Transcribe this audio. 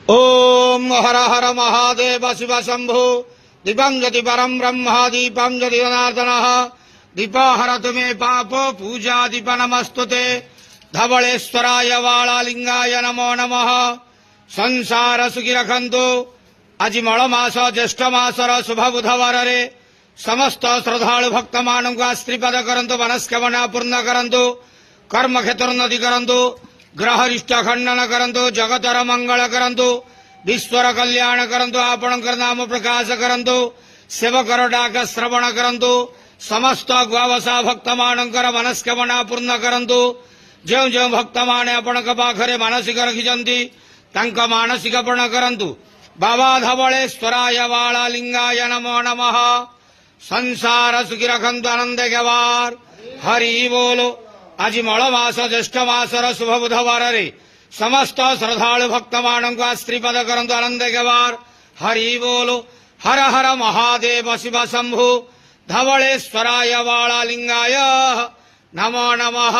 ओम हर हर महादेव शिव शंभु दीपं ज्योति परम ब्रह्म दीपं ज्योति जनार्दन दीपहर तुम्हें पाप पूजा दीप नमस्तुते धवलेश्वराय वालालिंगाय नमो नमः। संसार सुखी रखंतु। आज मलमास ज्येष्ठ मासर शुभ बुधवार समस्त श्रद्धालु भक्त मान को आश्रीपद करंतु मनस्कामना पूर्ण करंतु कर्म क्षेत्रोन्नति करंतु ग्रहरिष्ट खंडन करंतु जगतर मंगल करंतु विश्वर कल्याण करंतु आपणकर नाम प्रकाश करंतु सेवकर डाक श्रवण करंतु समस्त ग्वावसा भक्त मानकर मनस्कामना पूर्ण करंतु। जो जो भक्त माने आपणक पाखरे मानसिक रखिजंती तांका मानसिक पूर्ण करंतु। बाबा धवलेश्वराय वालालिंगाय नमो नमः। संसार सुखी रखंतु आनंद गवार हरि बोलो। आज मलमास ज्येष्ठ मासर शुभ बुधवार समस्त श्रद्धालु भक्त मान को आश्रीपद करंतु आनंद गवार हरि बोलो। हर हर महादेव शिव शंभु धवलेश्वराय वालालिंगाय नमो नमः।